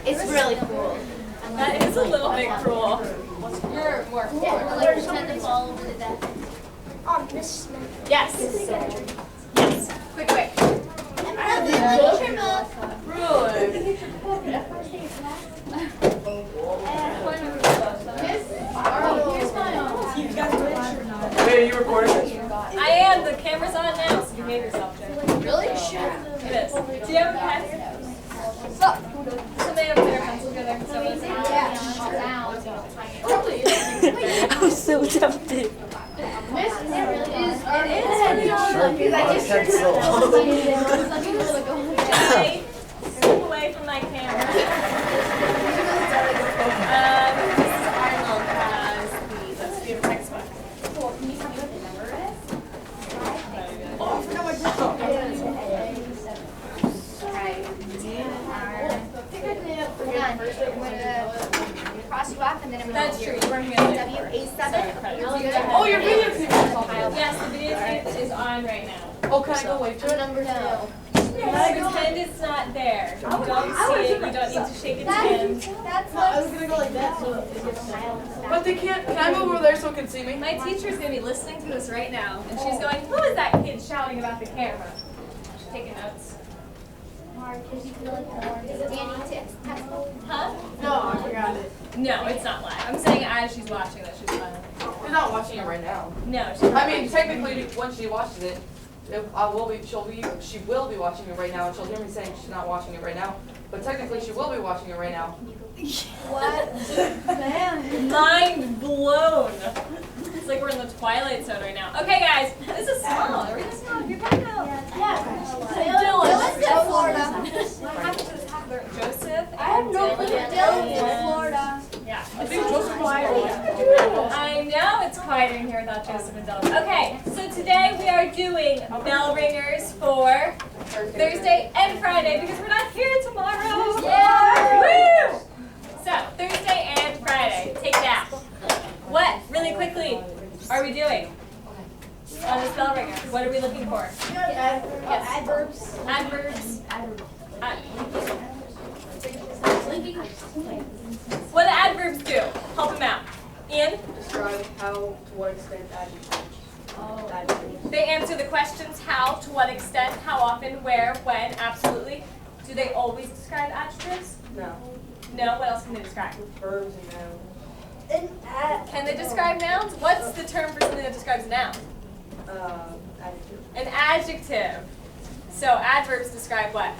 It's really cool. That is a little bit cruel. You're more cool. Yeah, like pretend to fall over the deck. Miss Smith. Yes. Yes. Quick. I have the picture book. Rude. Here's my own. Wait, are you recording this? I am. The camera's on now, so behave yourself, Jen. Really? Sure. It is. Do you have a pen? Somebody have their pencil together. I'm so tempted. Okay. Step away from my camera. Mrs. Arnold has the Let's Do textbook. Cross you off and then I'm going That's to true. You weren't going to W-A-7. Oh, your videotape. Yes, the videotape is on right now. Oh, can I go wait for it? Number 2. Pretend it's not there. You don't see it. You don't need to shake its hand. That's I was gonna go like that so it gets But they can't. Can I move over there so it can see me? My teacher's going to be listening to this right now, and she's going, who is that kid shouting about the camera? She's taking notes. Huh? No, I forgot it. No, it's not live. I'm saying as she's watching that she's live. You're not watching it right now. No, she's I mean, technically, when she watches it, she will be watching it right now, and she'll hear me saying she's not watching it right now. But technically, she will be watching it right now. What? Man. mind blown. It's like we're in the Twilight Zone right now. Okay, guys, this is small. Are we this small? You're back out. Dylan's in Florida. What happened to this hacker? Joseph? I have no clue. Dylan's in Florida. Yeah. I think Joseph quiet. I know it's quieter in here without Joseph and Dylan. Okay, so today we are doing bell ringers for Thursday and Friday because we're not here tomorrow. Yeah. Woo! So, Thursday and Friday. Take that. What, really quickly, are we doing on this bell ringer? What are we looking for? Adverbs. Adverbs. What do adverbs do? Help them out. Ian? Describe how, to what extent adjectives. They answer the questions how, to what extent, how often, where, when, absolutely. Do they always describe adjectives? No. No? What else can they describe? Verbs and nouns. Can they describe nouns? What's the term for something that describes a noun? Adjective. An adjective. So adverbs describe what?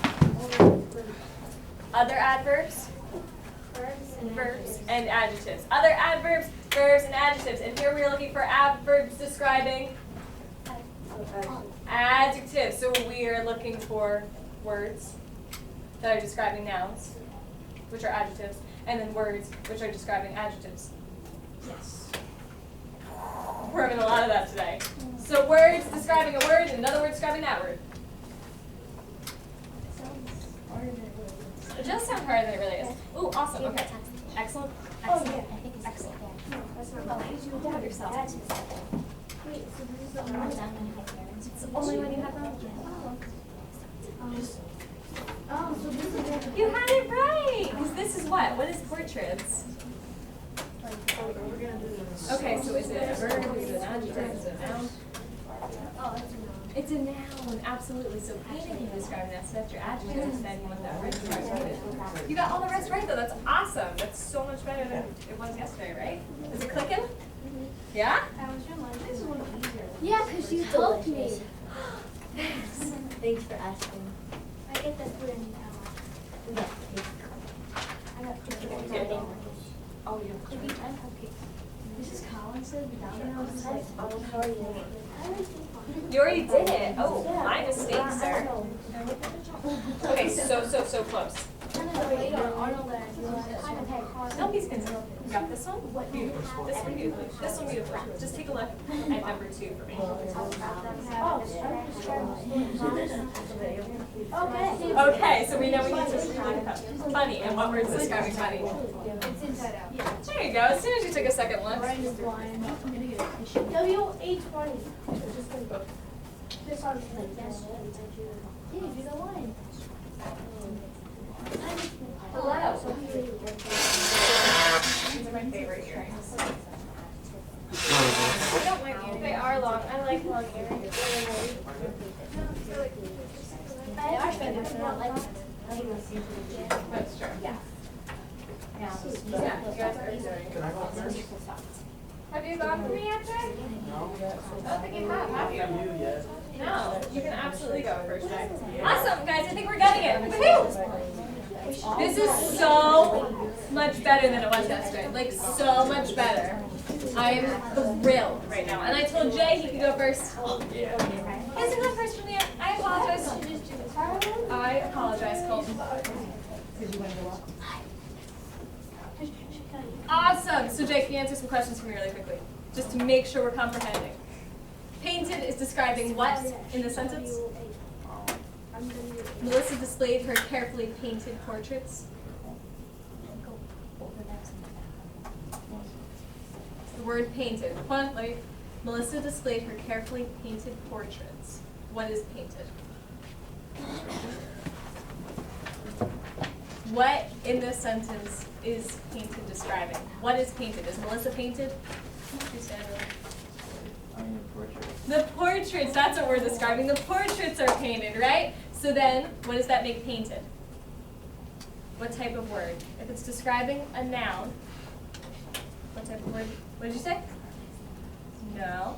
Other adverbs? Verbs and adjectives. Other adverbs, verbs, and adjectives. And here we are looking for adverbs describing adjectives. So we are looking for words that are describing nouns, which are adjectives, and then words, which are describing adjectives. Yes. We're having a lot of that today. So words describing a word, and another word describing that word. It does sound harder than it really is. Ooh, awesome. Okay. Excellent. Excellent. Excellent. You doubt yourself. It's the only one you have on? You had it right! Because this is what? What is portraits? Okay, so is it a verb? Is it an adjective? Is it a noun? It's a noun, absolutely. So painting can describe that. So that's your adjective. Then you want that word described with it. You got all the rest right though. That's awesome. That's so much better than it was yesterday, right? Is it clicking? Yeah? Yeah, because you helped me. Thanks for asking. I get this put in Yeah. I got Oh, yeah. Mrs. Collins said down there was like, Oh, how are you? You already did it. Oh, my mistake, sir. Okay, so close. No, he's good. You got this one? Beautiful. This one beautiful. This one beautiful. Just take a look at number 2 for me. Okay, so we know we need to describe funny. And what word's describing funny? It's inside out. There you go. As soon as you took a second look. W-A-20. This one's like this. Yeah, do the line. Hello. These are my favorite earrings. I don't like earrings. They are long. I like long earrings. They are spending, but not like That's true. Yeah. Yeah, you guys are doing. Can I go first? Have you gone for me yet, Jay? No. I don't think you have you? You yet? No, you can absolutely go first, Jay. Awesome, guys, I think we're getting it. Woohoo! This is so much better than it was yesterday. Like, so much better. I'm thrilled right now. And I told Jay he could go first. Yeah. He hasn't gone first from yet. I apologize. I apologize, Colton. Awesome. So Jay, can you answer some questions for me really quickly? Just to make sure we're comprehending. Painted is describing what in the sentence? Melissa displayed her carefully painted portraits. The word painted. Hold on, Melissa displayed her carefully painted portraits. What is painted? What in this sentence is painted describing? What is painted? Is Melissa painted? The portraits, that's what we're describing. The portraits are painted, right? So then, what does that make painted? What type of word? If it's describing a noun, what type of word? What did you say? No.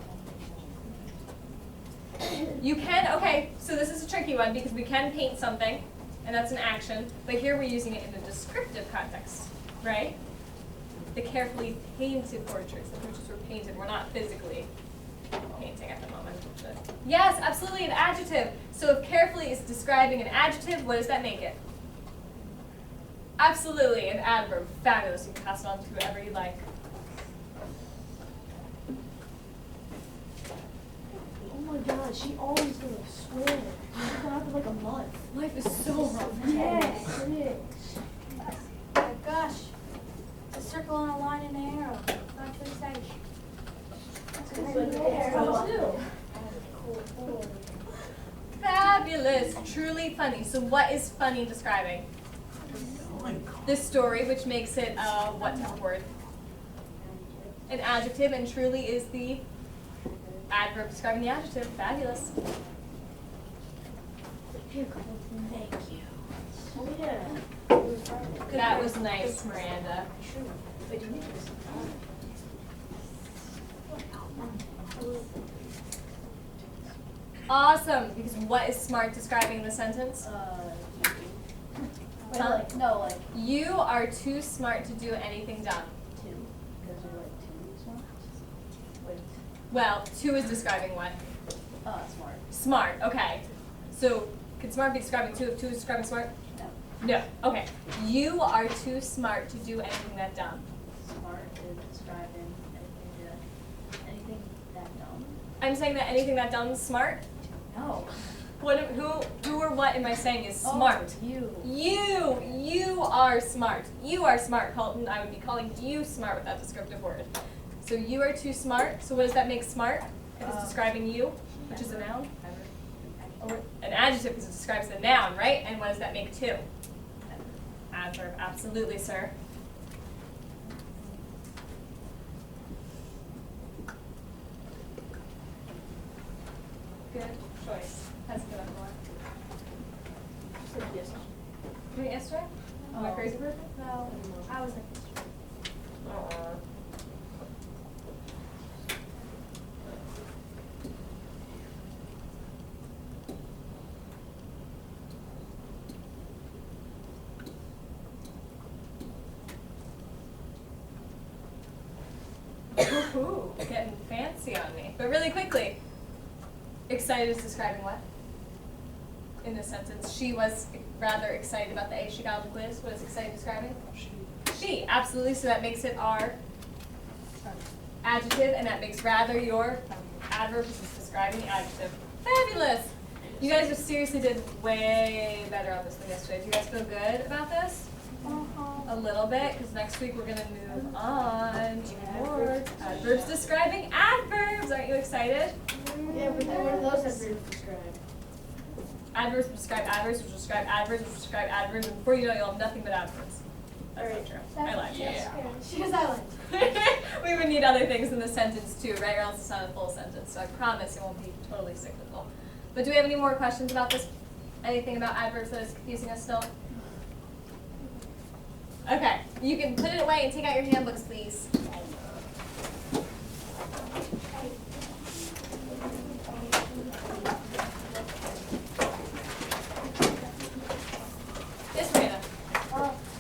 You can, okay, so this is a tricky one because we can paint something, and that's an action, but here we're using it in a descriptive context, right? The carefully painted portraits, the portraits were painted, we're not physically painting at the moment. But yes, absolutely, an adjective. So if carefully is describing an adjective, what does that make it? Absolutely, an adverb. Fabulous, you can pass it on to whoever you like. Oh my god, she always gonna swear. She's gonna have like a month. Life is so rough. Yes, it is. Oh gosh. A circle and a line and an arrow. Not too exciting. Fabulous, truly funny. So what is funny describing? This story, which makes it what type of word? An adjective, and truly is the adverb describing the adjective. Fabulous. Thank you. Oh yeah. That was nice, Miranda. Wait, do you need this? Awesome, because what is smart describing in the sentence? Wait, like, no, like You are too smart to do anything dumb. two. Because you're like two smart. Wait. Well, two is describing what? Smart. Smart, okay. So, could smart be describing two if two is describing smart? No. No, okay. You are too smart to do anything that dumb. Smart is describing anything that dumb. I'm saying that anything that dumb is smart? No. Who or what am I saying is smart? You. You are smart. You are smart, Colton. I would be calling you smart with that descriptive word. So you are too smart. So what does that make smart? If it's describing you, which is a noun. Or an adjective because it describes the noun, right? And what does that make two? Adverb. Absolutely, sir. Good choice. That's a good one. Yes. You mean yesterday? Am I crazy person? No. I was like. Ooh, getting fancy on me. But really quickly, excited is describing what? In this sentence, she was rather excited about the A she got on the quiz. What is excited describing? She, absolutely. So that makes it our adjective, and that makes rather your adverb because it's describing the adjective. Fabulous! You guys just seriously did way better on this than yesterday. Do you guys feel good about this? A little bit, because next week we're going to move on even more. Adverbs describing adverbs. Aren't you excited? Yeah, but what are those adverbs describe? Adverbs describe adverbs, which describe adverbs, which describe adverbs, and before you know it, you'll have nothing but adverbs. That's not true. I lied to you. She was silent. We would need other things in the sentence too, right? Or else it's not a full sentence. So I promise it won't be totally cyclical. But do we have any more questions about this? Anything about adverbs that is confusing us still? Okay, you can put it away and take out your handbooks, please. Yes, Miranda.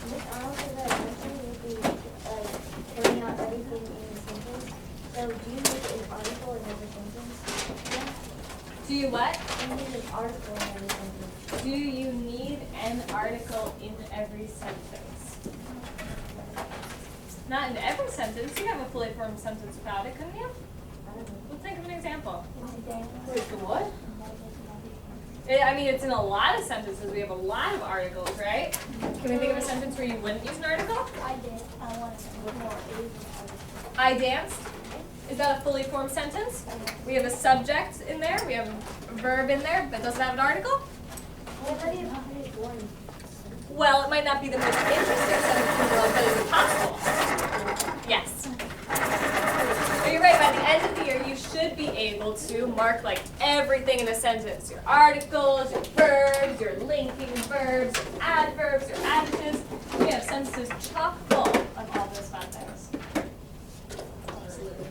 This also that mentioned would be like putting out everything in the sentence. So do you need an article in every sentence? Do you what? You need an article in every sentence. Do you need an article in every sentence? Not in every sentence. You have a fully formed sentence without it, couldn't you? Let's think of an example. Wait, the what? I mean, it's in a lot of sentences. We have a lot of articles, right? Can we think of a sentence where you wouldn't use an article? I did. I wanted to more. It is an article. I danced. Is that a fully formed sentence? We have a subject in there. We have a verb in there, but does it have an article? Well, it might not be the most interesting sentence in the world, but it's possible. Yes. But you're right, by the end of the year, you should be able to mark like everything in a sentence. Your articles, your verbs, your linking verbs, your adverbs, your adjectives. We have sentences chock full of all those fun things. Absolutely.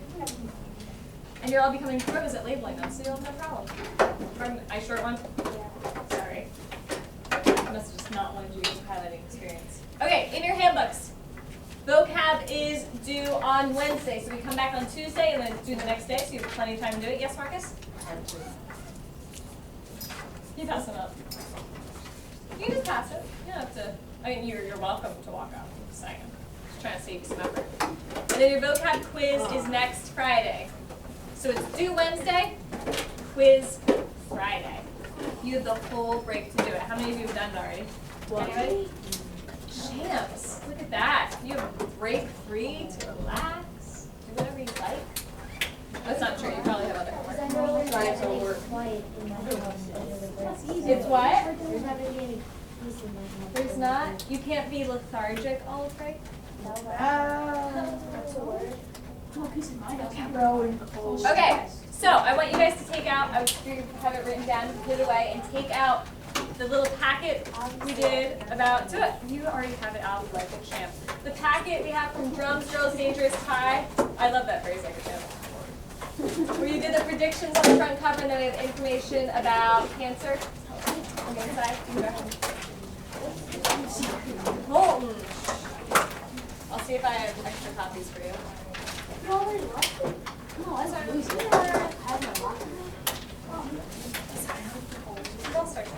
And you're all becoming pros at labeling them, so you'll have no problem. I short one? Sorry. I must have just not wanted you to use highlighting experience. Okay, in your handbooks, vocab is due on Wednesday. So we come back on Tuesday and then it's due the next day, so you have plenty of time to do it. Yes, Marcus? You pass them up. You can just pass it. You don't have to. I mean, you're welcome to walk out. I'm just saying. Just trying to save you some effort. And then your vocab quiz is next Friday. So it's due Wednesday, quiz Friday. You have the whole break to do it. How many of you have done it already? Anybody? Champs, look at that. You have a break free to relax, do whatever you like. That's not true. You probably have other homework. It's quiet in my house. It's what? There's not really any peace in my house. There's not? You can't be lethargic all of break? That's a word. Okay, so I want you guys to take out, I was going to have it written down, put it away, and take out the little packet we did about, do it. You already have it out like a champ. The packet we have from Drums, Girls, Dangerous, Tie. I love that phrase, like a champ. Where you did the predictions on the front cover, and then we have information about cancer on the inside. Colton. I'll see if I have extra copies for you. You already lost it? No, that's not really good. Have my locker? I'll start to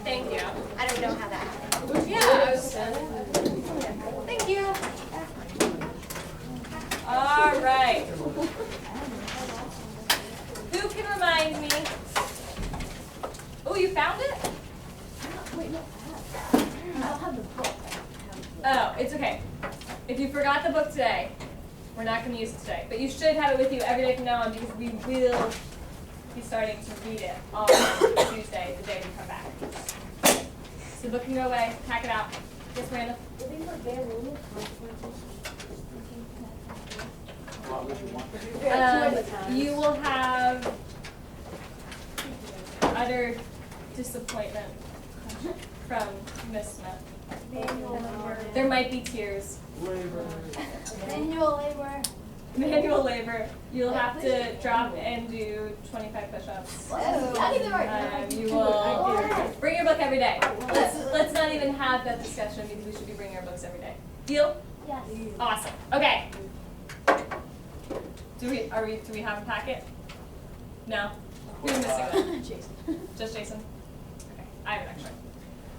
Thank you. I don't know how that happened. Yeah, I was. Thank you. All right. Who can remind me? Oh, you found it? Wait, no, I don't have the book. Oh, it's okay. If you forgot the book today, we're not going to use it today. But you should have it with you every day from now on because we will be starting to read it on Tuesday, the day we come back. So the book can go away. Pack it out. Yes, Miranda? You will have utter disappointment from Miss Smith. There might be tears. Manual labor. Manual labor. You'll have to drop and do 25 push-ups. You will bring your book every day. Let's not even have that discussion because we should be bringing our books every day. Deal? Yes. Awesome. Okay. Do we have a packet? No. Who's missing one? Jason. Just Jason? Okay. I have an extra.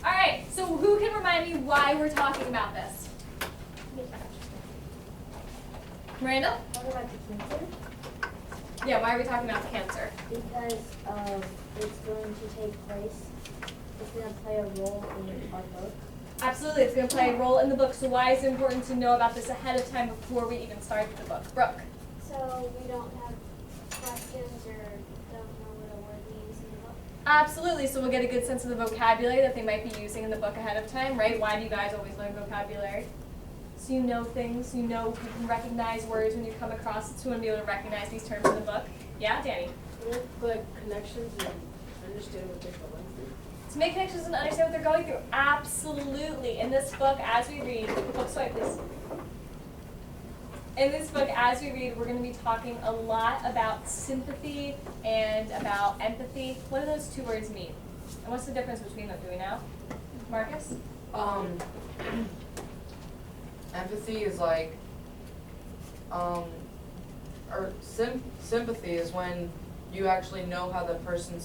All right. So who can remind me why we're talking about this? Miranda? What about the cancer? Yeah, why are we talking about cancer? Because it's going to take place. It's going to play a role in our book. Absolutely, it's going to play a role in the book. So why is it important to know about this ahead of time before we even start the book? Brooke? So we don't have questions or don't know what a word means in the book. Absolutely, so we'll get a good sense of the vocabulary that they might be using in the book ahead of time, right? Why do you guys always learn vocabulary? So you know things, you can recognize words when you come across it, so you want to be able to recognize these terms in the book. Yeah, Danny? Like connections and understand what they're going through. To make connections and understand what they're going through. Absolutely. In this book, as we read, book swipe please. In this book, as we read, we're going to be talking a lot about sympathy and about empathy. What do those two words mean? And what's the difference between them? Do we know? Marcus? Empathy is like, sympathy is when you actually know how that person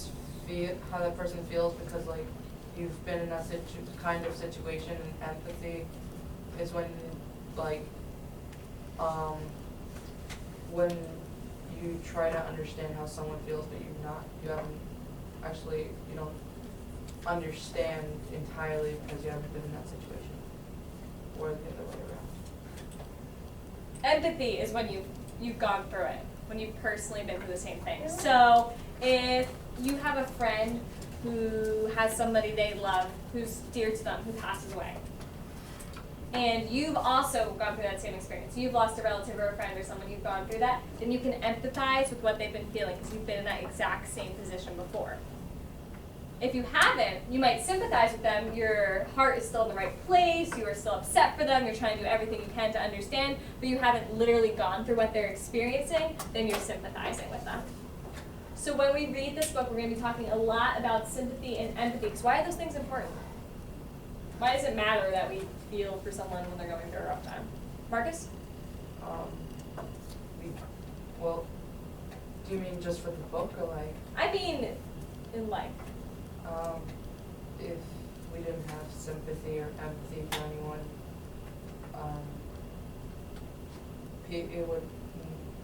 feels because like you've been in that kind of situation. And empathy is when like when you try to understand how someone feels, but you don't understand entirely because you haven't been in that situation, or the other way around. Empathy is when you've gone through it, when you've personally been through the same thing. So if you have a friend who has somebody they love, who's dear to them, who passes away, and you've also gone through that same experience, you've lost a relative or a friend or someone, you've gone through that, then you can empathize with what they've been feeling because you've been in that exact same position before. If you haven't, you might sympathize with them, your heart is still in the right place, you are still upset for them, you're trying to do everything you can to understand, but you haven't literally gone through what they're experiencing, then you're sympathizing with them. So when we read this book, we're going to be talking a lot about sympathy and empathy, because why are those things important? Why does it matter that we feel for someone when they're going through a rough time? Marcus? Well, do you mean just for the book or like? I mean, in life. If we didn't have sympathy or empathy for anyone,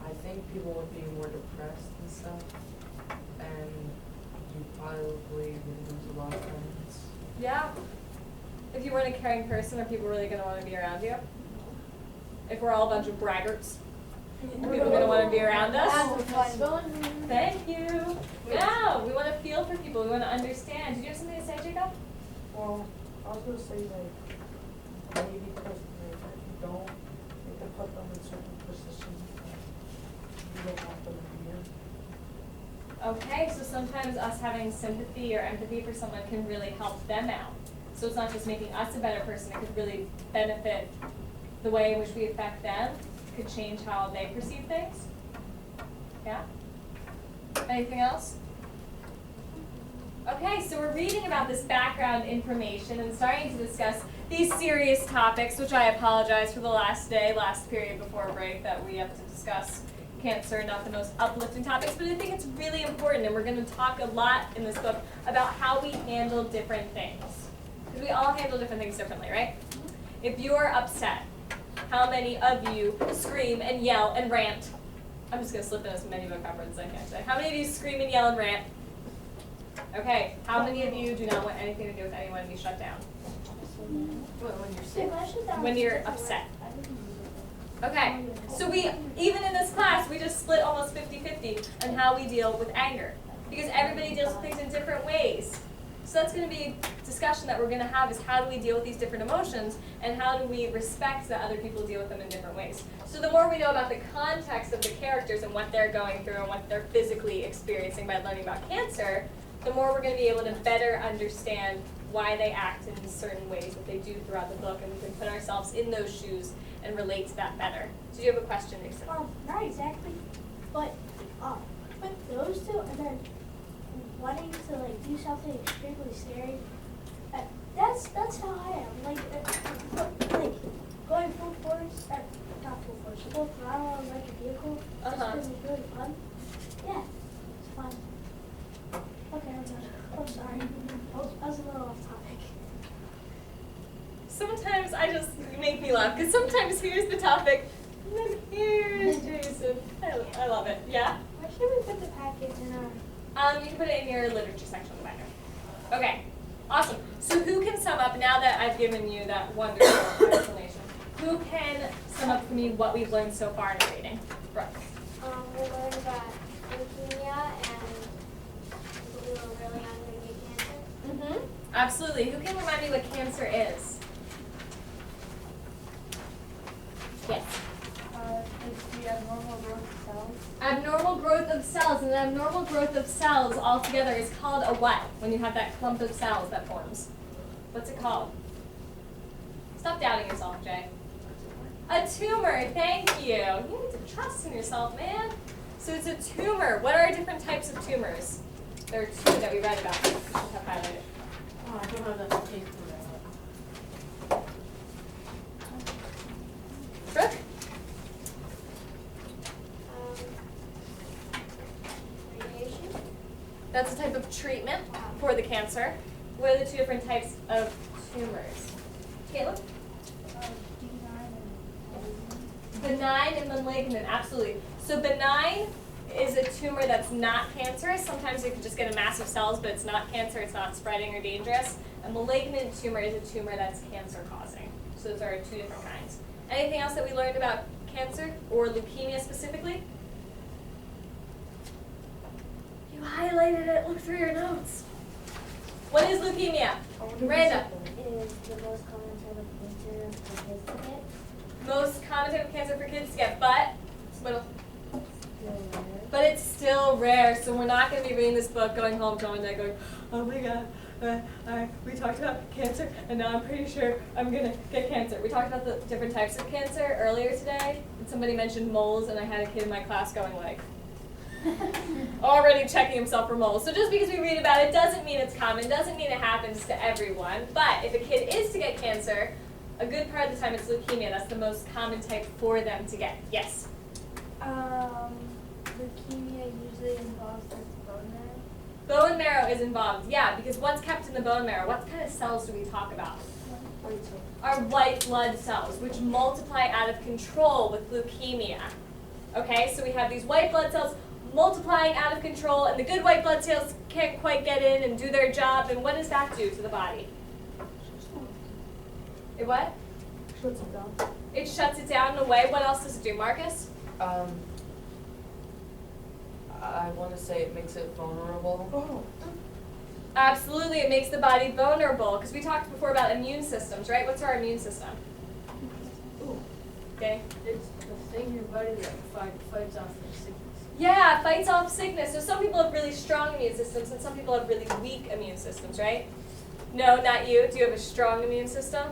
I think people would be more depressed and stuff, and you probably would lose a lot of friends. Yeah. If you weren't a caring person, are people really going to want to be around you? If we're all a bunch of braggarts, are people going to want to be around us? Thank you. No, we want to feel for people. We want to understand. Did you have something to say, Jacob? Well, I was gonna say like maybe because if you don't, you can put them in certain positions you don't want them to be in. Okay, so sometimes us having sympathy or empathy for someone can really help them out. So it's not just making us a better person, it could really benefit the way in which we affect them, could change how they perceive things. Yeah? Anything else? Okay, so we're reading about this background information and starting to discuss these serious topics, which I apologize for the last period before break that we have to discuss cancer, not the most uplifting topics, but I think it's really important, and we're going to talk a lot in this book about how we handle different things. Because we all handle different things differently, right? If you're upset, how many of you scream and yell and rant? I'm just going to slip in as many vocabulary as I can today. How many of you scream and yell and rant? Okay, how many of you do not want anything to do with anyone and be shut down? When you're sick. When you're upset. Okay, so even in this class, we just split almost 50-50 on how we deal with anger. Because everybody deals with things in different ways. So that's going to be a discussion that we're going to have is how do we deal with these different emotions and how do we respect that other people deal with them in different ways. So the more we know about the context of the characters and what they're going through and what they're physically experiencing by learning about cancer, the more we're going to be able to better understand why they act in certain ways that they do throughout the book, and we can put ourselves in those shoes and relate to that better. So do you have a question, Nixon? Not exactly, but with those two, and then wanting to like do something extremely scary. That's how I am. Like going full force, not full force, full throttle on like a vehicle. Just because it's really fun. Yeah, it's fun. Okay, I'm done. I'm sorry. I was a little off topic. Sometimes you make me laugh, because sometimes here's the topic, and then here's Jason. I love it. Yeah? Where should we put the packet in our... You can put it in your literature section of the binder. Okay, awesome. So who can sum up, now that I've given you that wonderful explanation, who can sum up for me what we've learned so far in the reading? Brooke. We learned about leukemia, and we were really young, we absolutely. Who can remind me what cancer is? Yes. It's the abnormal growth of cells. Abnormal growth of cells, and the abnormal growth of cells altogether is called a what? When you have that clump of cells that forms. What's it called? Stop doubting yourself, Jay. A tumor, thank you. You need to trust in yourself, man. So it's a tumor. What are different types of tumors? There are two that we read about. We should have highlighted. Oh, I don't have that tape for that. Brooke? Radiation. That's a type of treatment for the cancer. What are the two different types of tumors? Caleb? Benign and malignant, absolutely. So benign is a tumor that's not cancerous. Sometimes you can just get a mass of cells, but it's not cancer, it's not spreading or dangerous. A malignant tumor is a tumor that's cancer causing. So those are two different kinds. Anything else that we learned about cancer or leukemia specifically? You highlighted it, look through your notes. What is leukemia? Miranda? It is the most common type of cancer for kids to get. Most common type of cancer for kids to get, but it's still rare. So we're not going to be reading this book, going home, going there, going, oh my God, we talked about cancer, and now I'm pretty sure I'm going to get cancer. We talked about the different types of cancer earlier today, and somebody mentioned moles, and I had a kid in my class going like, already checking himself for moles. So just because we read about it doesn't mean it's common, doesn't mean it happens to everyone. But if a kid is to get cancer, a good part of the time it's leukemia. That's the most common type for them to get. Yes? Leukemia usually involves the bone marrow. Bone marrow is involved, yeah, because what's kept in the bone marrow? What kind of cells do we talk about? Our white blood cells, which multiply out of control with leukemia. Okay, so we have these white blood cells multiplying out of control, and the good white blood cells can't quite get in and do their job, and what does that do to the body? It what? Shuts it down. It shuts it down in a way. What else does it do, Marcus? I want to say it makes it vulnerable. Oh. Absolutely, it makes the body vulnerable, because we talked before about immune systems, right? What's our immune system? Ooh. Okay. It's the thing in your body that fights off the sickness. Yeah, it fights off sickness. So some people have really strong immune systems, and some people have really weak immune systems, right? No, not you. Do you have a strong immune system?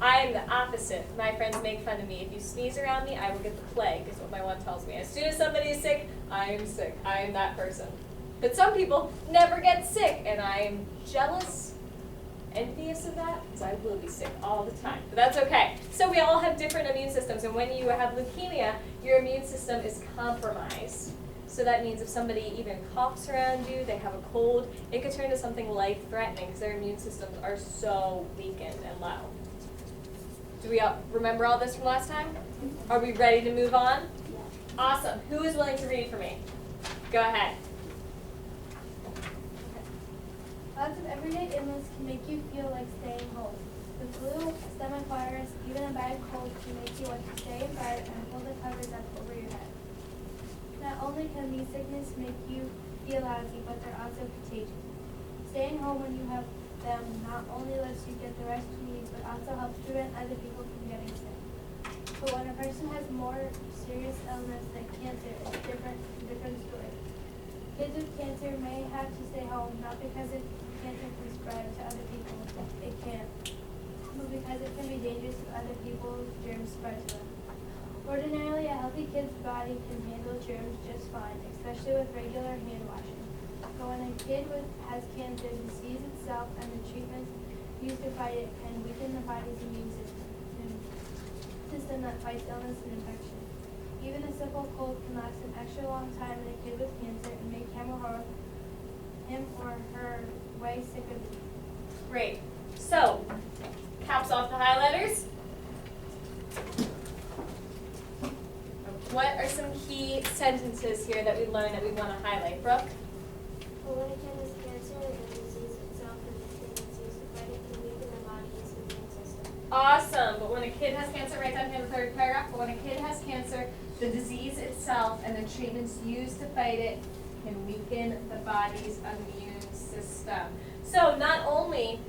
I am the opposite. My friends make fun of me. If you sneeze around me, I will get the plague, is what my one tells me. As soon as somebody is sick, I am sick. I am that person. But some people never get sick, and I am jealous, envious of that, because I will be sick all the time. But that's okay. So we all have different immune systems, and when you have leukemia, your immune system is compromised. So that means if somebody even coughs around you, they have a cold, it could turn to something life-threatening because their immune systems are so weakened and low. Do we all remember all this from last time? Are we ready to move on? Yeah. Awesome. Who is willing to read for me? Go ahead. Lots of everyday illness can make you feel like staying home. The flu, stomach virus, even a bad cold can make you want to stay in bed and pull the covers up over your head. Not only can these sicknesses make you feel lousy, but they're also contagious. Staying home when you have them not only lets you get the rest you need, but also helps prevent other people from getting sick. But when a person has more serious illness like cancer, it's a different story. Kids with cancer may have to stay home, not because cancer can spread to other people, it can, but because it can be dangerous if other people's germs spread to them. Ordinarily, a healthy kid's body can handle germs just fine, especially with regular hand washing. But when a kid has cancer, the disease itself and the treatments used to fight it can weaken the body's immune system that fights illness and infection. Even a simple cold can last an extra long time in a kid with cancer and make him or her way sicker. Great. So, caps off the highlighters. What are some key sentences here that we learned that we want to highlight? Brooke? But when a kid has cancer, the disease itself and the treatments used to fight it can weaken the body's immune system. Awesome. But when a kid has cancer, write down here the third paragraph. But when a kid has cancer, the disease itself and the treatments used to fight it can weaken the body's immune system. So not only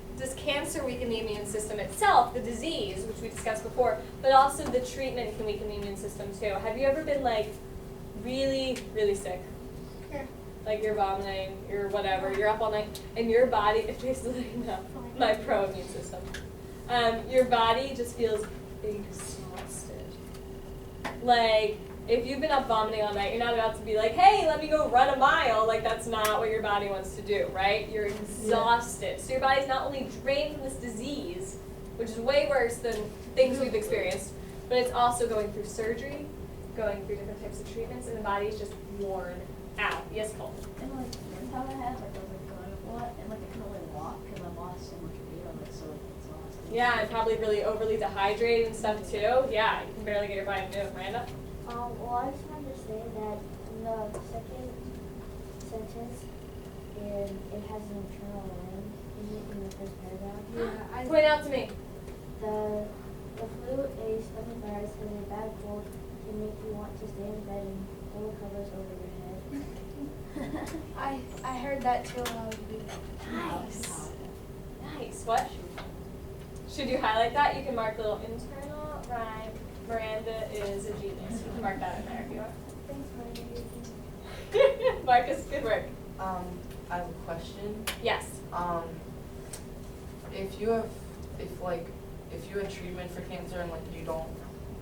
cancer weaken the immune system itself, the disease, which we discussed before, but also the treatment can weaken the immune system too. Have you ever been like really, really sick? Yeah. Like you're vomiting, you're whatever, you're up all night, and your body, it's basically my pro-immune system. Your body just feels exhausted. Like, if you've been up vomiting all night, you're not about to be like, hey, let me go run a mile. Like, that's not what your body wants to do, right? You're exhausted. So your body's not only drained from this disease, which is way worse than things we've experienced, but it's also going through surgery, going through different types of treatments, and the body's just worn out. Yes, Cole? And like one time I had, like I was like going up a lot, and like I couldn't really walk because I lost so much weight. I'm like so exhausted. Yeah, and probably really overly dehydrated and stuff too. Yeah, you can barely get your body to move. Miranda? Well, I just wanted to say that in the second sentence, it has an internal line in the first paragraph. Yeah, Point out to me. The flu, a stomach virus, and a bad cold can make you want to stay in bed and pull the covers over your head. I heard that too when I was reading. Nice. Nice. What? Should you highlight that? You can mark little internal rhyme. Miranda is a genius. You can mark that in there if you want. Thanks, Miranda. Marcus, good work. I have a question. Yes. If you had treatment for cancer and like you don't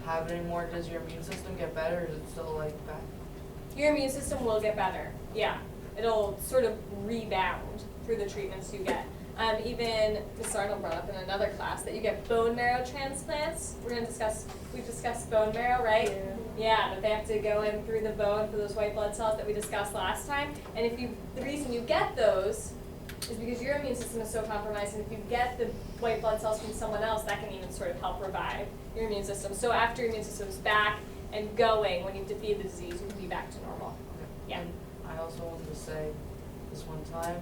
have it anymore, does your immune system get better or is it still like bad? Your immune system will get better. Yeah. It'll sort of rebound through the treatments you get. Even Ms. Arnold brought up in another class that you get bone marrow transplants. We've discussed bone marrow, right? Yeah, that they have to go in through the bone for those white blood cells that we discussed last time. And the reason you get those is because your immune system is so compromised, and if you get the white blood cells from someone else, that can even sort of help revive your immune system. So after your immune system's back and going, when you've defeated the disease, you can be back to normal. Okay. Yeah. And I also wanted to say, this one time,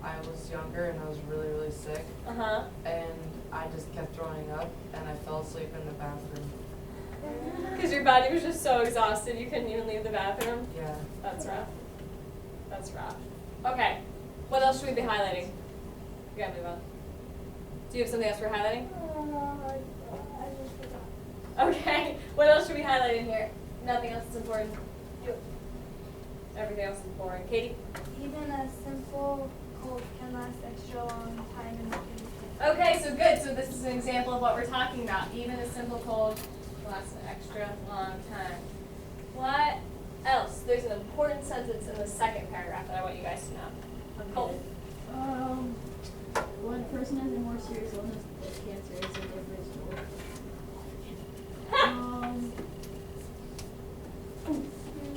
I was younger and I was really, really sick, Uh-huh. and I just kept throwing up, and I fell asleep in the bathroom. Because your body was just so exhausted, you couldn't even leave the bathroom. Yeah. That's rough. That's rough. Okay. What else should we be highlighting? We gotta move on. Do you have something else we're highlighting? I just forgot. Okay. What else should we highlight in here? Nothing else is important. Everything else is boring. Katie? Even a simple cold can last extra long time in the future. Okay, so good. So this is an example of what we're talking about. Even a simple cold lasts an extra long time. What else? There's an important sentence in the second paragraph that I want you guys to know. Colton. When a person has a more serious illness like cancer, it's a different story.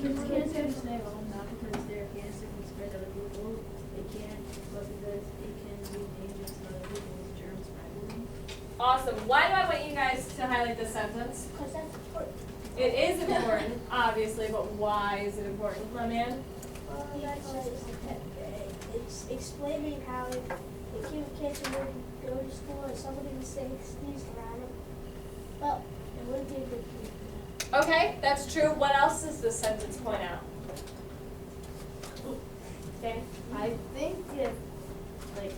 Kids cancer to stay home, not because their cancer can spread to other people. It can, but because it can be dangerous to other people with germ spreading. Awesome. Why do I want you guys to highlight this sentence? Because that's important. It is important, obviously, but why is it important, my man? Well, that's it's explaining how if you have cancer were to go to school and somebody was saying sneezed around it, well, it wouldn't be a good thing. Okay, that's true. What else does this sentence point out? Danny? I think if, like,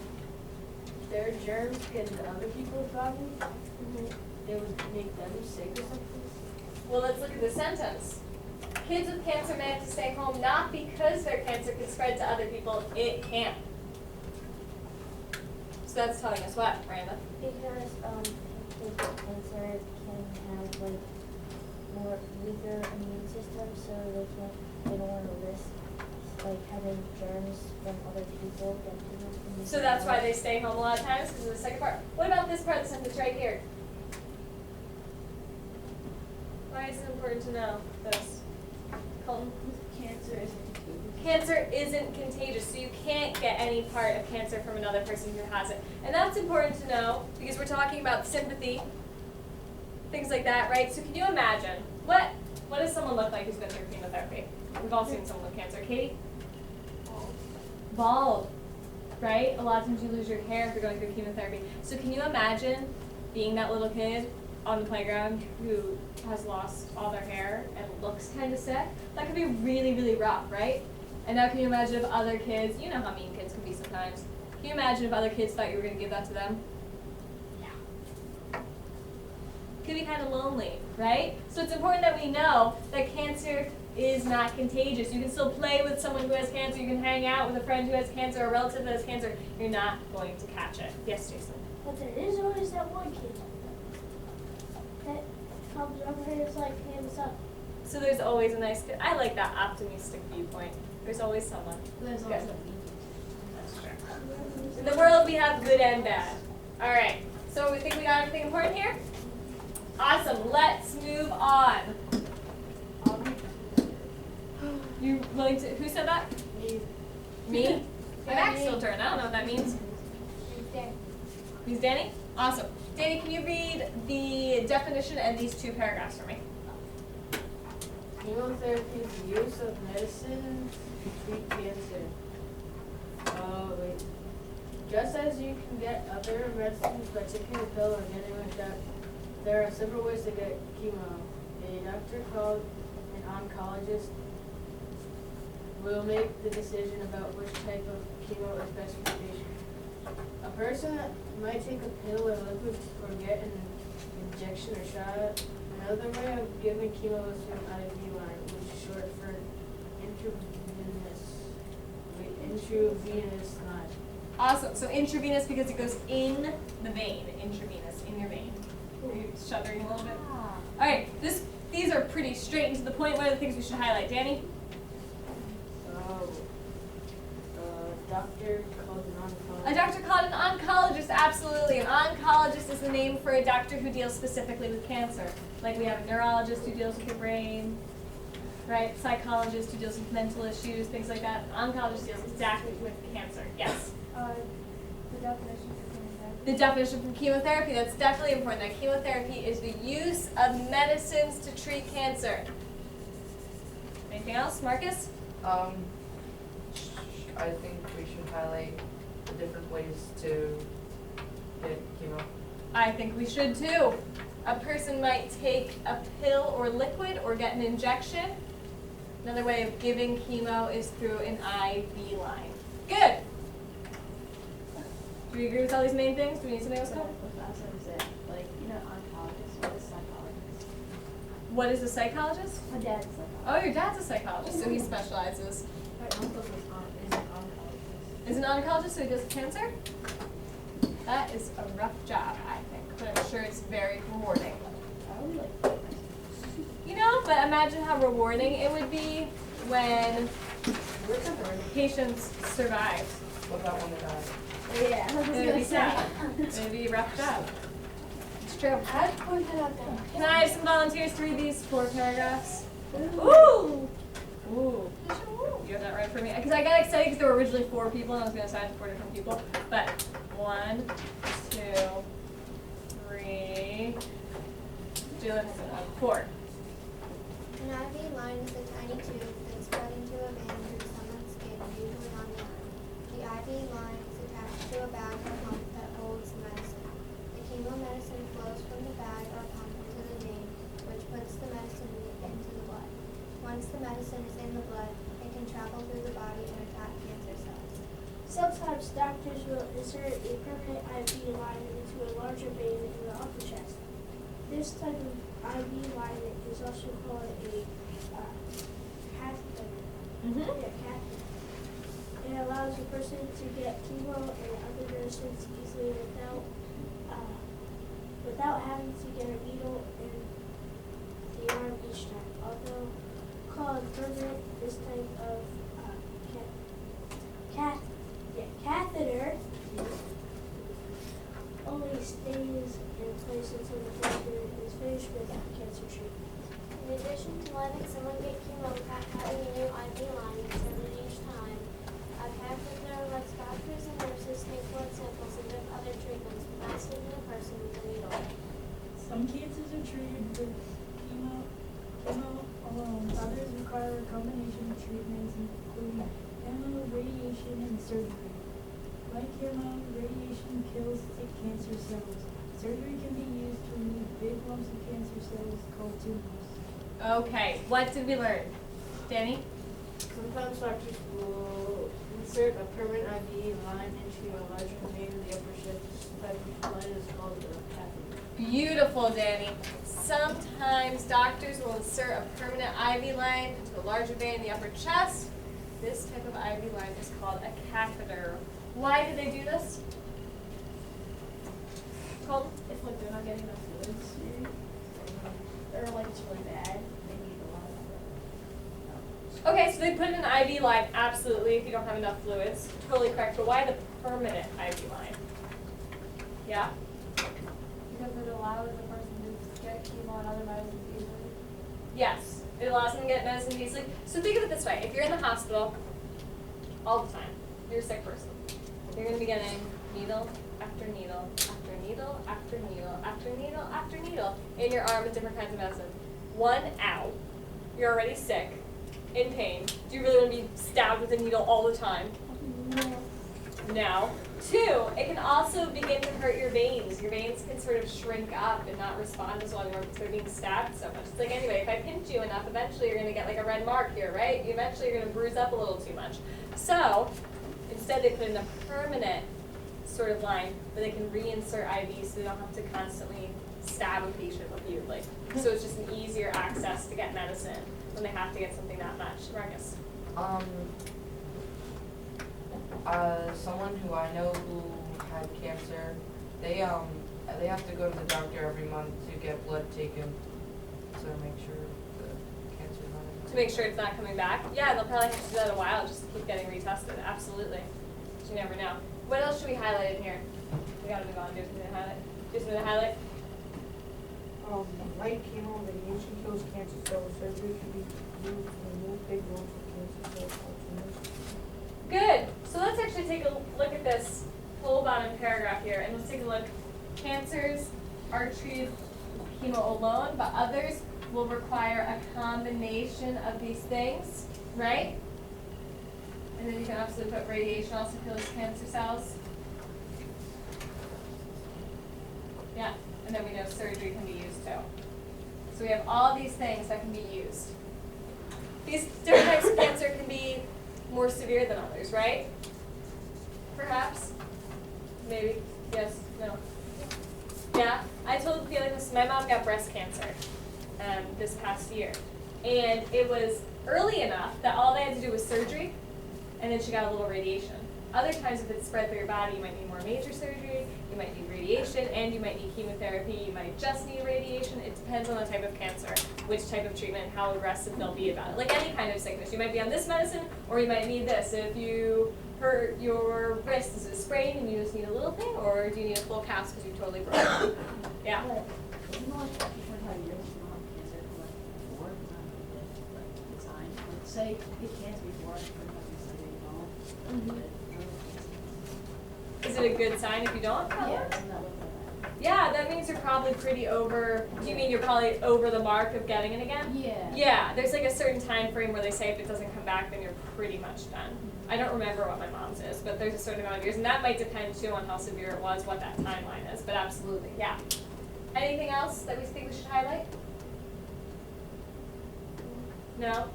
their germs get into other people's bodies, it would make them sick or something. Well, let's look at the sentence. Kids with cancer may have to stay home not because their cancer can spread to other people. It can. So that's telling us what, Miranda? Because kids with cancer can have like more weaker immune system, so they don't want to risk like having germs from other people that do not. So that's why they stay home a lot of times, because of the second part. What about this part of the sentence right here? Why is it important to know this? Colton? Cancer isn't contagious. Cancer isn't contagious, so you can't get any part of cancer from another person who has it. And that's important to know because we're talking about sympathy, things like that, right? So can you imagine, what does someone look like who's been through chemotherapy? We've all seen someone with cancer. Katie? Bald, right? A lot of times you lose your hair if you're going through chemotherapy. So can you imagine being that little kid on the playground who has lost all their hair and looks kind of sick? That could be really, really rough, right? And now can you imagine if other kids, you know how mean kids can be sometimes, can you imagine if other kids thought you were going to give that to them? could be kind of lonely, right? So it's important that we know that cancer is not contagious. You can still play with someone who has cancer. You can hang out with a friend who has cancer or a relative that has cancer. You're not going to catch it. Yes, Jason? But there is always that one kid that comes over here and is like, hey, what's up? So there's always a nice kid. I like that optimistic viewpoint. There's always someone. There's Good. also That's true. In the world, we have good and bad. All right. So we think we got everything important here? Awesome. Let's move on. You willing to? Who said that? Me? My back's still turned. I don't know what that means. Who's Danny? Awesome. Danny, can you read the definition and these two paragraphs for me? chemotherapy is the use of medicine to treat cancer. Wait. Just as you can get other medicines by taking a pill or getting a shot, there are several ways to get chemo. A doctor called an oncologist will make the decision about which type of chemo is best for the patient. A person might take a pill or liquid or get an injection or shot. Another way of giving chemo is through an IV line, which is short for intravenous line. Awesome. So intravenous because it goes in the vein. Intravenous, in your vein. Are you shuddering a little bit? All right. These are pretty straight and to the point. What are the things we should highlight, Danny? Doctor called an oncologist. A doctor called an oncologist, absolutely. An oncologist is the name for a doctor who deals specifically with cancer. Like we have a neurologist who deals with your brain, right? Psychologist who deals with mental issues, things like that. An oncologist deals exactly with cancer. Yes? The definition for chemotherapy. The definition for chemotherapy, that's definitely important. That chemotherapy is the use of medicines to treat cancer. Anything else, Marcus? I think we should highlight the different ways to get chemo. I think we should too. A person might take a pill or liquid or get an injection. Another way of giving chemo is through an IV line. Good. Do we agree with all these main things? Do we need something else? Like, you know, oncologist, what is psychologist? What is a psychologist? My dad's a psychologist. Oh, your dad's a psychologist, so he specializes. My uncle is an oncologist. Is an oncologist, so he does cancer? That is a rough job, I think, but I'm sure it's very rewarding. I would like that. You know, but imagine how rewarding it would be when patients survive. What about when they die? Yeah, I was It would be gonna say. sad. It would be a rough job. It's true. I'd point that out there. Can I have some volunteers to read these 4 paragraphs? Ooh! Ooh. You have that right for me? Because I got excited because there were originally 4 people and I was going to assign to 4 different people. But 1, 2, 3, 4. An IV line is a tiny tube that's put into a vein through someone's skin, usually on the arm. The IV line is attached to a bag or pump that holds the medicine. The chemo medicine flows from the bag or pump into the vein, which puts the medicine into the blood. Once the medicine is in the blood, it can travel through the body and attack cancer cells. Sometimes doctors will insert a permanent IV line into a larger vein in the upper chest. This type of IV line is also called a catheter. Yeah, catheter. It allows a person to get chemo and other medicines easily without having to get a needle in the arm each time. Although called permanent, this type of catheter only stays in place until the doctor is finished with cancer treatment. In addition to letting someone get chemo without having a new IV line inserted each time, a catheter lets doctors and nurses take blood samples and give other treatments without sticking a person with a needle. Some cancers are treated with chemo alone. Others require a combination of treatments, including chemo, radiation, and surgery. Like chemo, radiation kills sick cancer cells. Surgery can be used to remove big lumps of cancer cells called tumors. Okay, what did we learn? Danny? Sometimes doctors will insert a permanent IV line into a larger vein in the upper chest. This type of line is called a catheter. Beautiful, Danny. Sometimes doctors will insert a permanent IV line into a larger vein in the upper chest. This type of IV line is called a catheter. Why do they do this? Colton? If like they're not getting enough fluids, or like it's really bad, they need a lot of. Okay, so they put in an IV line, absolutely, if you don't have enough fluids. Totally correct. But why the permanent IV line? Yeah? Because it allows the person to get chemo and other medicines easily. Yes, it allows them to get medicine easily. So think of it this way. If you're in the hospital all the time, you're a sick person. You're going to be getting needle after needle after needle after needle after needle after needle in your arm with different kinds of medicine. 1, out. You're already sick, in pain. Do you really want to be stabbed with a needle all the time? No. 2, it can also begin to hurt your veins. Your veins can sort of shrink up and not respond as well anymore because they're being stabbed so much. It's like, anyway, if I pinch you enough, eventually you're going to get like a red mark here, right? Eventually you're going to bruise up a little too much. So, instead they put in a permanent sort of line where they can reinsert IVs so they don't have to constantly stab a patient repeatedly. So it's just an easier access to get medicine when they have to get something that much. Marcus? Someone who I know who had cancer, they have to go to the doctor every month to get blood taken to make sure the cancer's not in To make sure it's not coming back? Yeah, they'll probably have to do that a while just to keep getting retested. Absolutely. But you never know. What else should we highlight in here? We gotta move on. Do something to highlight. Do something to highlight. Light chemo radiation kills cancer cells. Surgery can be used to remove big lumps of cancer cells or tumors. Good. So let's actually take a look at this whole bottom paragraph here, and let's take a look. Cancers are treated with chemo alone, but others will require a combination of these things, right? And then you can also put radiation also kills cancer cells. Yeah, and then we know surgery can be used too. So we have all these things that can be used. These different types of cancer can be more severe than others, right? Perhaps? Maybe? Yes? No? Yeah? I told Felix, my mom got breast cancer this past year. And it was early enough that all they had to do was surgery, and then she got a little radiation. Other times, if it's spread through your body, you might need more major surgery, you might need radiation, and you might need chemotherapy, you might just need radiation. It depends on the type of cancer, which type of treatment, and how aggressive they'll be about it. Like any kind of sickness. You might be on this medicine, or you might need this. If you hurt your wrist, is it sprained and you just need a little thing, or do you need a full cast because you totally broke it? Yeah? You know, like, different how you don't have cancer, like, before, like, design. Like, say, it cancer before, but say you don't. Is it a good sign if you don't? Yeah, isn't that what Yeah, that means you're probably pretty over, do you mean you're probably over the mark of getting it again? Yeah. Yeah, there's like a certain time frame where they say if it doesn't come back, then you're pretty much done. I don't remember what my mom's is, but there's a certain amount of years, and that might depend too on how severe it was, what that timeline is, but absolutely, yeah. Anything else that we think we should highlight? No?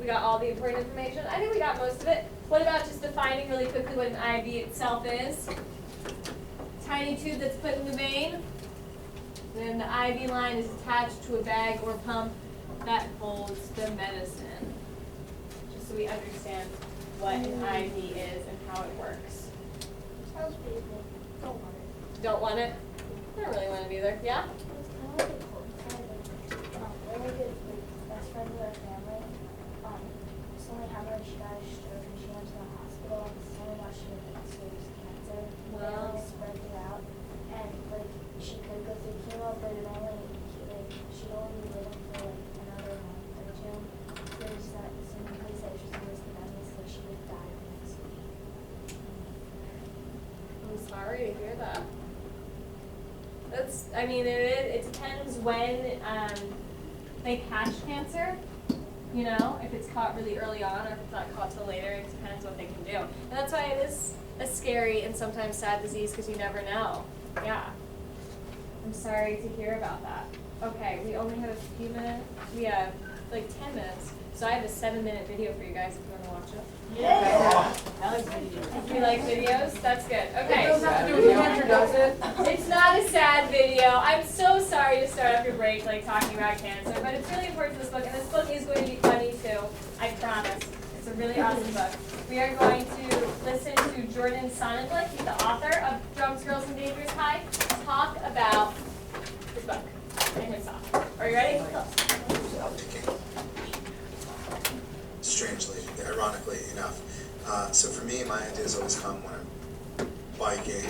We got all the important information? I think we got most of it. What about just defining really quickly what an IV itself is? Tiny tube that's put in the vein. Then the IV line is attached to a bag or pump that holds the medicine. Just so we understand what an IV is and how it works. Sounds pretty cool. Don't want it. Don't want it? I don't really want it either. Yeah? It's kind of like a cool kind of really good like, best friend with our family. Recently had her, she got a stroke and she went to the hospital and someone thought she had like serious cancer. Wow. They like spread it out and like she could go through chemo but it only like she'd only be living for like another month or two. There's that some place that she's always the best so she would die next week. I'm sorry to hear that. That's, I mean, it depends when they catch cancer, you know, if it's caught really early on or if it's not caught till later, it depends what they can do. And that's why it is a scary and sometimes sad disease because you never know. Yeah. I'm sorry to hear about that. Okay, we only have a few minutes. We have like 10 minutes. So I have a 7-minute video for you guys if you want to watch it. Yeah. I like video. If you like videos, that's good. Okay. It doesn't have to do with the answer, does it? It's not a sad video. I'm so sorry to start off your break like talking about cancer, but it's really important to this book, and this book is going to be funny too. I promise. It's a really awesome book. We are going to listen to Jordan Sonnenblick, he's the author of Drums, Girls, and Dangerous High, talk about his book and himself. Are you ready? Strangely, ironically enough. So for me, my ideas always come when I'm biking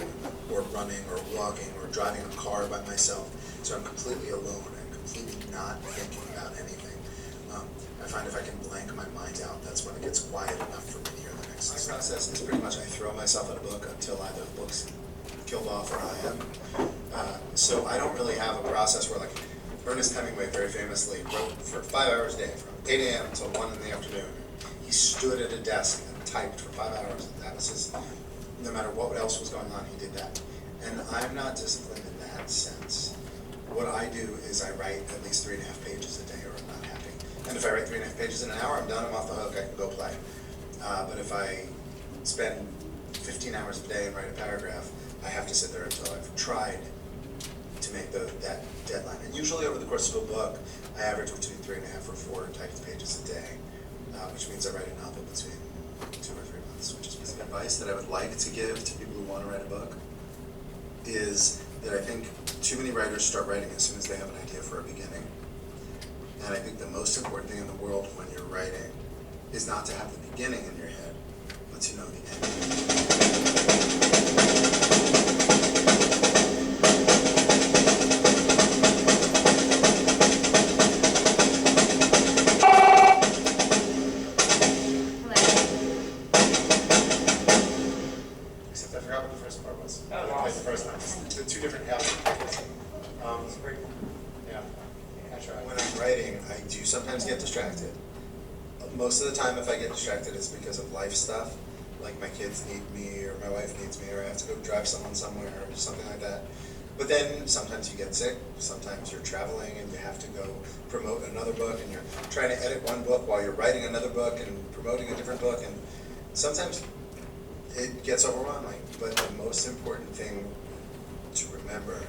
or running or walking or driving a car by myself. So I'm completely alone and completely not thinking about anything. I find if I can blank my mind out, that's when it gets quiet enough for me to hear the next. My process is pretty much I throw myself at a book until either the book's killed off or I am. So I don't really have a process where, like, Ernest Hemingway very famously wrote for 5 hours a day, from 8 a.m. until 1 in the afternoon. He stood at a desk and typed for 5 hours, and that was his, no matter what else was going on, he did that. And I'm not disciplined in that sense. What I do is I write at least 3.5 pages a day or I'm not happy. And if I write 3.5 pages in an hour, I'm done, I'm off the hook, I can go play. But if I spend 15 hours a day and write a paragraph, I have to sit there until I've tried to make that deadline. And usually over the course of a book, I average between 3.5 or 4 typed pages a day, which means I write a novel between 2 or 3 months, which is basic advice that I would like to give to people who want to write a book is that I think too many writers start writing as soon as they have an idea for a beginning. And I think the most important thing in the world when you're writing is not to have the beginning in your head, but to know the end. Except I forgot what the first part was. I played the first time. The 2 different halves. Yeah. When I'm writing, I do sometimes get distracted. Most of the time, if I get distracted, it's because of life stuff. Like my kids need me, or my wife needs me, or I have to go drive someone somewhere, or something like that. But then sometimes you get sick, sometimes you're traveling and you have to go promote another book, and you're trying to edit one book while you're writing another book and promoting a different book, and sometimes it gets overwhelming. But the most important thing to remember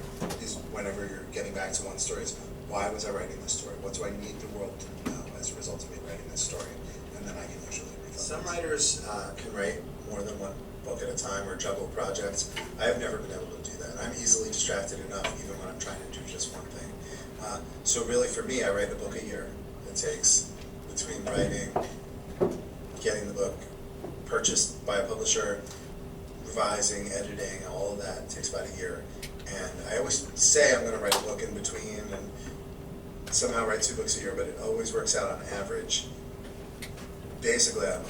is whenever you're getting back to one story is, why was I writing this story? What do I need the world to know as a result of me writing this story? And then I can usually refocus. Some writers can write more than one book at a time or juggle projects. I have never been able to do that. I'm easily distracted enough even when I'm trying to do just one thing. So really for me, I write a book a year. It takes between writing, getting the book purchased by a publisher, revising, editing, all of that takes about a year. And I always say I'm going to write a book in between and somehow write 2 books a year, but it always works out on average. Basically, I'm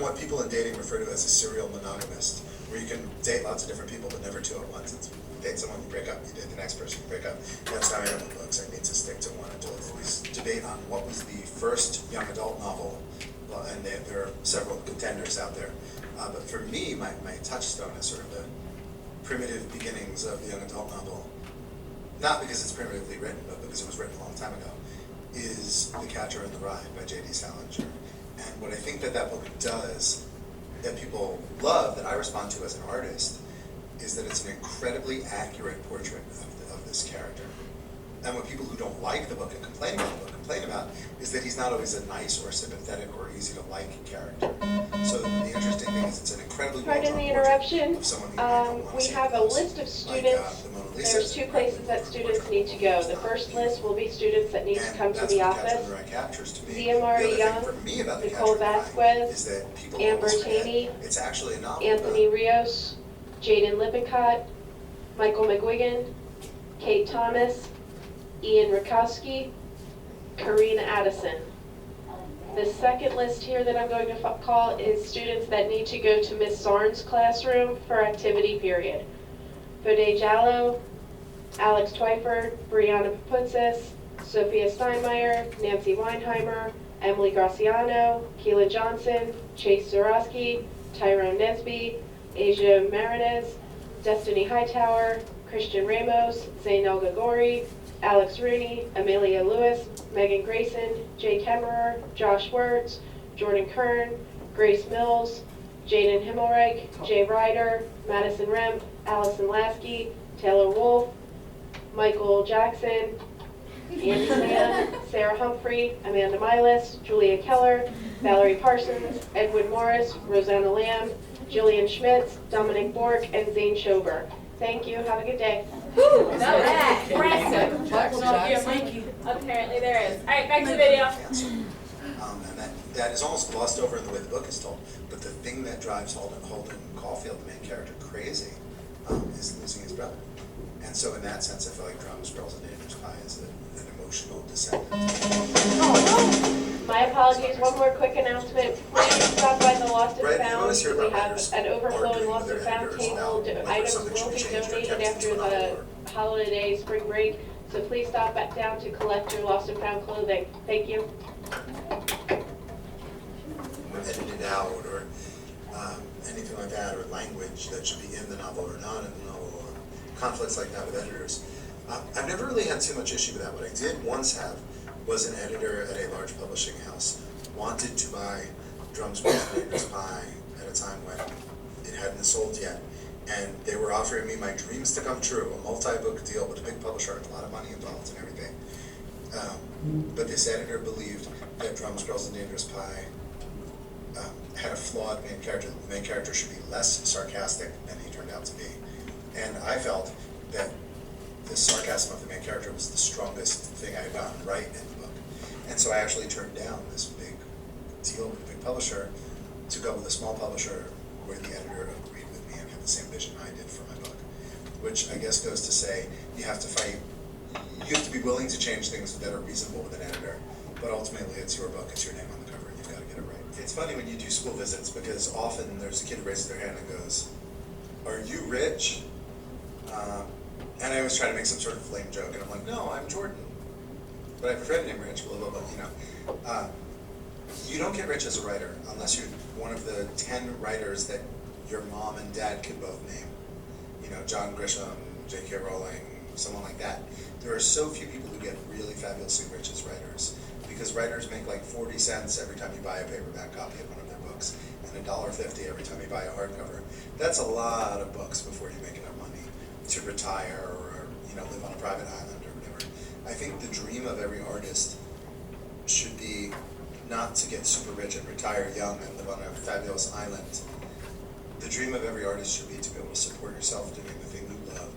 what people in dating refer to as a serial monogamist, where you can date lots of different people, but never 2 at once. It's, you date someone, you break up, you date the next person, you break up. That's how I am with books. I need to stick to one until it's this debate on what was the first young adult novel, and there are several contenders out there. But for me, my touchstone is sort of the primitive beginnings of the young adult novel, not because it's primitively written, but because it was written a long time ago, is The Catcher in the Rye by J.D. Salinger. And what I think that book does, that people love, that I respond to as an artist, is that it's an incredibly accurate portrait of this character. And what people who don't like the book and complain about the book complain about is that he's not always a nice or sympathetic or easy to like character. So the interesting thing is it's an incredibly well-done Pardon the interruption. of someone who you don't want to We see have a close. list of students. The Mona Lisa There's is 2 an places incredibly that well-done students portrait need to go. The first list will be students that need to come to the office. Zia Mari Young, Nicole Vasquez, Amber Taney, it's actually a novel. Anthony Rios, Jaden Lippincott, Michael McGuigan, Kate Thomas, Ian Rakowski, Karina Addison. The second list here that I'm going to call is students that need to go to Miss Sarn's classroom for activity period. Bode Jallo, Alex Twyford, Brianna Paputzis, Sophia Steinmeier, Nancy Weinheimer, Emily Graciano, Keela Johnson, Chase Zorowski, Tyrone Nesby, Asia Marinez, Destiny Hightower, Christian Ramos, Zainel Gagori, Alex Rooney, Amelia Lewis, Megan Grayson, Jay Kemmerer, Josh Wertz, Jordan Kern, Grace Mills, Jaden Himmelreich, Jay Ryder, Madison Remp, Allison Lasky, Taylor Wolf, Michael Jackson, Andy Mann, Sarah Humphrey, Amanda Milas, Julia Keller, Valerie Parsons, Edwin Morris, Rosanna Lamb, Jillian Schmitz, Dominic Bork, and Zane Schober. Thank you. Have a good day. That was impressive. Jackson. Apparently there is. All right, back to the video. And that is almost glossed over in the way the book is told. But the thing that drives Holden Caulfield, the main character, crazy is losing his brother. And so in that sense, I feel like Drums, Girls, and Dangerous Pie is an emotional descendant. My apologies. One more quick announcement. Please stop by the Lost and Right, you Found. always hear We about have writers an overflowing arguing Lost with and their Found editors table. about whether Items something will should be be changed or donated kept after into a novel the holiday spring break. So please stop back down to collect your Lost and Found clothing. Thank you. or edited out, or anything like that, or language that should be in the novel or not in the novel, or conflicts like that with editors. I've never really had too much issue with that. What I did once have was an editor at a large publishing house wanted to buy Drums, Girls, and Dangerous Pie at a time when it hadn't sold yet. And they were offering me my dreams to come true, a multi-book deal with a big publisher and a lot of money involved and everything. But this editor believed that Drums, Girls, and Dangerous Pie had a flawed main character. The main character should be less sarcastic than he turned out to be. And I felt that the sarcasm of the main character was the strongest thing I had gotten right in the book. And so I actually turned down this big deal with a big publisher to go with a small publisher where the editor agreed with me and had the same vision I did for my book. Which I guess goes to say you have to be willing to change things that are reasonable with an editor. But ultimately it's your book, it's your name on the cover, and you've got to get it right. It's funny when you do school visits because often there's a kid who raises their hand and goes, "Are you rich?" And I always try to make some sort of lame joke, and I'm like, "No, I'm Jordan, but I have a friend named Rich." Blah blah blah. You don't get rich as a writer unless you're one of the 10 writers that your mom and dad could both name. John Grisham, J.K. Rowling, someone like that. There are so few people who get really fabulously rich as writers because writers make like 40 cents every time you buy a paperback copy of one of their books and $1.50 every time you buy a hardcover. That's a lot of books before you make enough money to retire or live on a private island or whatever. I think the dream of every artist should be not to get super rich and retire young and live on a fabulous island. The dream of every artist should be to be able to support yourself doing the thing you love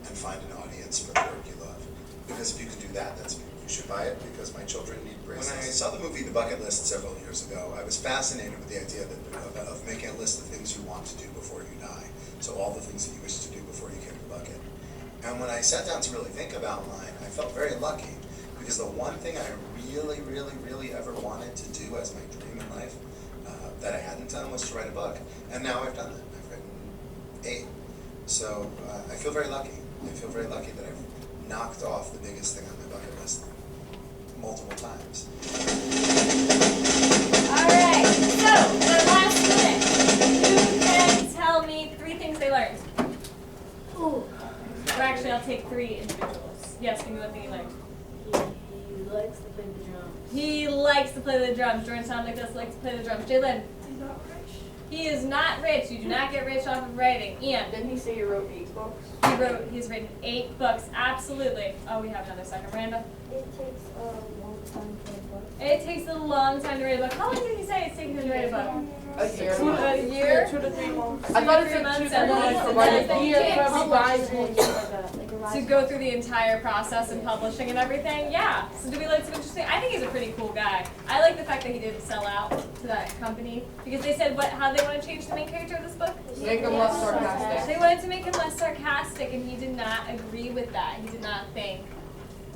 and find an audience for the work you love. Because if you can do that, you should buy it because my children need braces. When I saw the movie The Bucket List several years ago, I was fascinated with the idea of making a list of things you want to do before you die. So all the things that you wish to do before you get in the bucket. And when I sat down to really think about mine, I felt very lucky because the one thing I really, really, really ever wanted to do as my dream in life that I hadn't done was to write a book. And now I've done that. I've written 8. So I feel very lucky. I feel very lucky that I've knocked off the biggest thing on my bucket list multiple times. All right, so the last minute. Who can tell me 3 things they learned? Ooh. Or actually, I'll take 3 individuals. Yes, give me one thing you learned. He likes to play the drums. He likes to play the drums. Jordan sounds like this, likes to play the drums. Jalen. He's not rich. He is not rich. You do not get rich off of writing. Ian. Didn't he say you wrote 8 books? He's written 8 books. Absolutely. Oh, we have another second. Miranda. It takes a long time to write a book. It takes a long time to write a book. How long did he say it's taking him to write a book? A year. A year? 2 to 3 months. I thought it 2 said months 2 to 3 and then months for it's writing. a year year. for revising and stuff like that. To go through the entire process and publishing and everything, yeah. So do we learn some interesting? I think he's a pretty cool guy. I like the fact that he didn't sell out to that company because they said how they want to change the main character of this book. Make him less sarcastic. They wanted to make him less sarcastic, and he did not agree with that. He did not think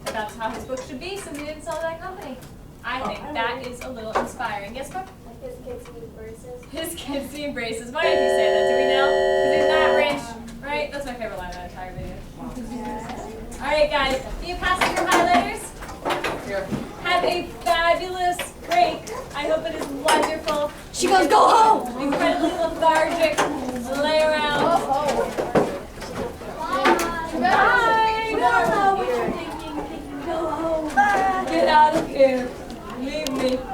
that that's how his book should be, so he didn't sell to that company. I think that is a little inspiring. Yes, Brooke? Like his kids need braces. His kids need braces. Why did he say that? Do we know? Because he's not rich, right? That's my favorite line of that entire video. All right, guys. Can you pass me your highlighters? Here. Have a fabulous break. I hope it is wonderful. She goes, go home! Incredibly lethargic. Lay around. Bye. You don't know what you're thinking. Leave me.